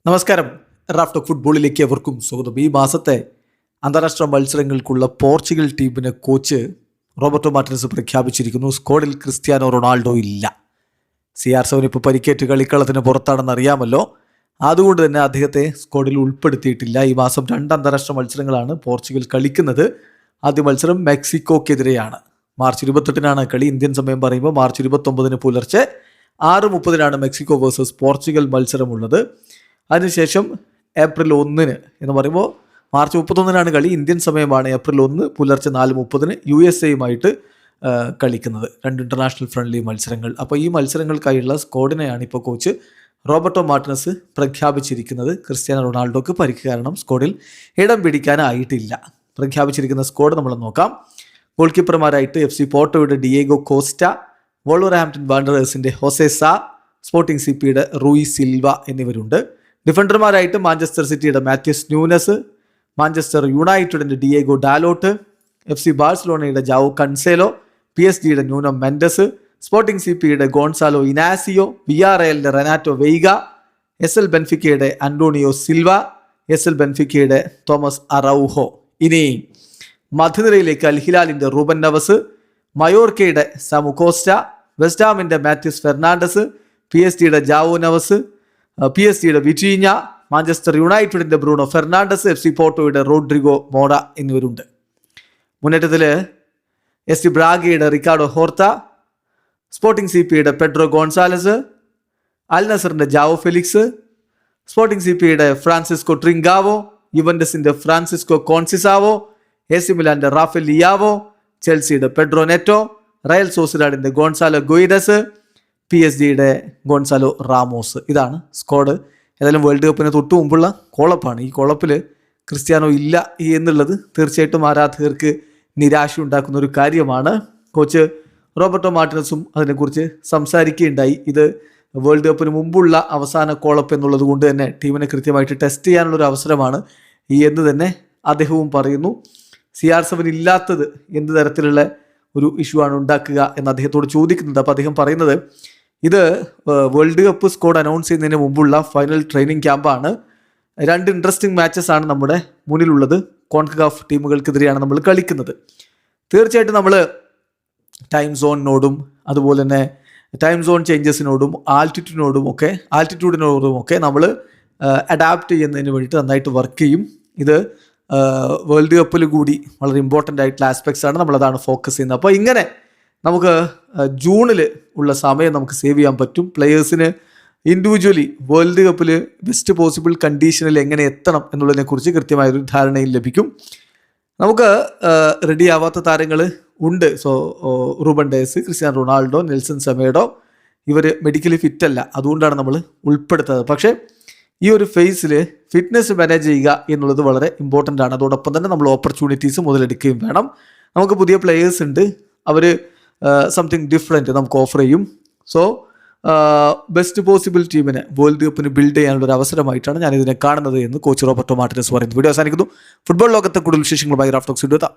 നമസ്കാരം. Raf talk ഫുട്ബോളിലേക്ക് അവർക്കും സ്വാഗതം. ഈ മാസത്തെ അന്താരാഷ്ട്ര മത്സരങ്ങൾക്കുള്ള പോർച്ചുഗൽ ടീമിന് കോച്ച് റോബർട്ടോ മാർട്ടിനസ് പ്രഖ്യാപിച്ചിരിക്കുന്നു. സ്ക്വാഡിൽ ക്രിസ്ത്യാനോ റൊണാൾഡോ ഇല്ല. CR7 ഇപ്പോൾ പരിക്കേറ്റ് കളിക്കളത്തിന് പുറത്താണെന്ന് അറിയാമല്ലോ. അതുകൊണ്ട് തന്നെ അദ്ദേഹത്തെ സ്ക്വാഡിൽ ഉൾപ്പെടുത്തിയിട്ടില്ല. ഈ മാസം 2 അന്താരാഷ്ട്ര മത്സരങ്ങളാണ് പോർച്ചുഗൽ കളിക്കുന്നത്. ആദ്യ മത്സരം മെക്സിക്കോക്കെതിരെയാണ്. മാർച്ച് 28 കളി. ഇന്ത്യൻ സമയം പറയുമ്പോൾ മാർച്ച് 29 പുലർച്ചെ 6:30 മെക്സിക്കോ വേഴ്സസ് പോർച്ചുഗൽ മത്സരമുള്ളത്. അതിനുശേഷം ഏപ്രിൽ 1 എന്ന് പറയുമ്പോൾ മാർച്ച് 31 കളി. ഇന്ത്യൻ സമയമാണ് ഏപ്രിൽ 1 പുലർച്ചെ 4:30 USA കളിക്കുന്നത്. 2 ഇൻ്റർനാഷണൽ ഫ്രണ്ട്ലി മത്സരങ്ങൾ. അപ്പോൾ ഈ മത്സരങ്ങൾക്കായുള്ള സ്ക്വാഡിനെയാണ് ഇപ്പോൾ കോച്ച് റോബർട്ടോ മാർട്ടിനസ് പ്രഖ്യാപിച്ചിരിക്കുന്നത്. ക്രിസ്ത്യാനോ റൊണാൾഡോക്ക് പരിക്ക് കാരണം സ്ക്വാഡിൽ ഇടം പിടിക്കാനായിട്ടില്ല. പ്രഖ്യാപിച്ചിരിക്കുന്ന സ്ക്വാഡ് നമ്മൾ നോക്കാം. ഗോൾ കീപ്പർമാരായിട്ട് FC പോർട്ടോയുടെ ഡിയേഗോ കോസ്റ്റ, വോൾവർഹാംപ്റ്റൺ വാണ്ടറേഴ്സിൻ്റെ ഹോസെ സാ, സ്പോർട്ടിംഗ് CPയുടെ റൂയി സിൽവ എന്നിവരുണ്ട്. ഡിഫൻഡർമാരായിട്ട് മാഞ്ചസ്റ്റർ സിറ്റിയുടെ മാത്യൂസ് ന്യൂനസ്, മാഞ്ചസ്റ്റർ യുണൈറ്റഡിൻ്റെ ഡിയേഗോ ഡാലോട്ട്, FC ബാഴ്സലോണയുടെ Joao Cancelo, PSG Nuno Mendes, സ്പോർട്ടിംഗ് CPയുടെ ഗോൺസാലോ ഇനാസിയോ, VRLന്റെ റെനാറ്റോ വെയ്ഗ, SL ബെൻഫിക്കയുടെ അന്റോണിയോ സിൽവ, SL ബെൻഫിക്കയുടെ തോമസ് അറൗഹോ. ഇനി മധ്യനിരയിലേക്ക് അൽ ഹിലാലിൻ്റെ റൂബൻ നവസ്, മയോർക്കയുടെ സാമു കോസ്റ്റ, വെസ്റ്റാമിൻ്റെ Matheus Fernandes, PSG Joao Neves, PSG Vitinha, Manchester യുണൈറ്റഡിൻ്റെ ബ്രൂണോ ഫെർണാണ്ടസ്, FC പോർട്ടോയുടെ റോഡ്രിഗോ മോഡ എന്നിവരുണ്ട്. മുന്നേറ്റത്തിൽ SC ബ്രാഗയുടെ റിക്കാർഡോ ഹോർത്ത, സ്പോർട്ടിംഗ് CPയുടെ പെഡ്രോ ഗോൺസാലസ്, അൽ നസറിൻ്റെ ജാവോ ഫെലിക്സ്, സ്പോർട്ടിംഗ് CPയുടെ ഫ്രാൻസിസ്കോ ട്രിങ്കാവോ, യുവൻഡസിൻ്റെ ഫ്രാൻസിസ്കോ കോൺസിസാവോ, AC മിലാൻ്റെ റാഫേൽ ലിയാവോ, ചെൽസിയുടെ പെഡ്രോ നെറ്റോ, റയൽ സോസിഡാഡിൻ്റെ Goncalo Guedes, PSG Goncalo Ramos. ഇതാണ് സ്ക്വാഡ്. ഏതായാലും വേൾഡ് കപ്പിന് തൊട്ട് മുമ്പുള്ള കോളപ്പാണ്. ഈ കോളപ്പിൽ ക്രിസ്ത്യാനോ ഇല്ല എന്നുള്ളത് തീർച്ചയായിട്ടും ആരാധകർക്ക് നിരാശ ഉണ്ടാക്കുന്ന ഒരു കാര്യമാണ്. കോച്ച് റോബർട്ടോ മാർട്ടിനസും അതിനെക്കുറിച്ച് സംസാരിക്കുകയുണ്ടായി. ഇത് വേൾഡ് കപ്പിന് മുമ്പുള്ള അവസാന കോളപ്പ് എന്നുള്ളത് കൊണ്ട് തന്നെ ടീമിനെ കൃത്യമായിട്ട് ടെസ്റ്റ് ചെയ്യാനുള്ളൊരു അവസരമാണ് എന്ന് തന്നെ അദ്ദേഹവും പറയുന്നു. CR7 ഇല്ലാത്തത് എന്ത് തരത്തിലുള്ള ഒരു ഇഷ്യൂ ആണ് ഉണ്ടാക്കുക എന്ന് അദ്ദേഹത്തോട് ചോദിക്കുന്നുണ്ട്. അപ്പോൾ അദ്ദേഹം പറയുന്നത് ഇത് വേൾഡ് കപ്പ് സ്ക്വാഡ് അനൗൺസ് ചെയ്യുന്നതിന് മുമ്പുള്ള ഫൈനൽ ട്രെയിനിങ് ക്യാമ്പാണ്. 2 ഇൻട്രസ്റ്റിംഗ് മാച്ചസ് ആണ് നമ്മുടെ മുന്നിലുള്ളത്. കോൺകക്കാഫ് ടീമുകൾക്കെതിരെയാണ് നമ്മൾ കളിക്കുന്നത്. തീർച്ചയായിട്ടും നമ്മൾ ടൈം സോണിനോടും അതുപോലെ തന്നെ ടൈം സോൺ ചേഞ്ചസിനോടും ആൾട്ടിറ്റ്യൂഡിനോടും ഒക്കെ നമ്മൾ അഡാപ്റ്റ് ചെയ്യുന്നതിന് വേണ്ടിയിട്ട് നന്നായിട്ട് വർക്ക് ചെയ്യും. ഇത് വേൾഡ് കപ്പിൽ കൂടി വളരെ ഇമ്പോർട്ടൻ്റ് ആയിട്ടുള്ള ആസ്പെക്ട്സ് ആണ്. നമ്മളതാണ് ഫോക്കസ് ചെയ്യുന്നത്. അപ്പോൾ ഇങ്ങനെ നമുക്ക് ജൂണിൽ ഉള്ള സമയം നമുക്ക് സേവ് ചെയ്യാൻ പറ്റും. പ്ലെയേഴ്സിന് ഇൻഡിവിജ്വലി വേൾഡ് കപ്പിൽ ബെസ്റ്റ് പോസിബിൾ കണ്ടീഷനിൽ എങ്ങനെ എത്തണം എന്നുള്ളതിനെക്കുറിച്ച് കൃത്യമായൊരു ധാരണയും ലഭിക്കും. നമുക്ക് റെഡി ആവാത്ത താരങ്ങൾ ഉണ്ട്. So Reuben Diaz, Cristiano Ronaldo, Nelson Semedo ഇവർ മെഡിക്കലി ഫിറ്റ് അല്ല. അതുകൊണ്ടാണ് നമ്മൾ ഉൾപ്പെടുത്തുന്നത്. പക്ഷേ ഈ ഒരു ഫേസിൽ ഫിറ്റ്നസ് മാനേജ് ചെയ്യുക എന്നുള്ളത് വളരെ ഇമ്പോർട്ടൻ്റ് ആണ്. അതോടൊപ്പം തന്നെ നമ്മൾ ഓപ്പർച്യൂണിറ്റീസ് മുതലെടുക്കുകയും വേണം. നമുക്ക് പുതിയ പ്ലെയേഴ്സ് ഉണ്ട്. അവർ സംതിങ് ഡിഫറെൻറ്റ് നമുക്ക് ഓഫർ ചെയ്യും. സോ ബെസ്റ്റ് പോസിബിൾ ടീമിനെ വേൾഡ് കപ്പിന് ബിൽഡ് ചെയ്യാനുള്ള ഒരു അവസരമായിട്ടാണ് ഞാനിതിനെ കാണുന്നത് എന്ന് കോച്ച് റോബർട്ടോ മാർട്ടിനസ് പറയുന്നത്. വീഡിയോ അവസാനിക്കുന്നു. ഫുട്ബോൾ ലോകത്തെ കൂടുതൽ വിശേഷങ്ങളുമായി റാഫ് ടോക്സ് എത്താം.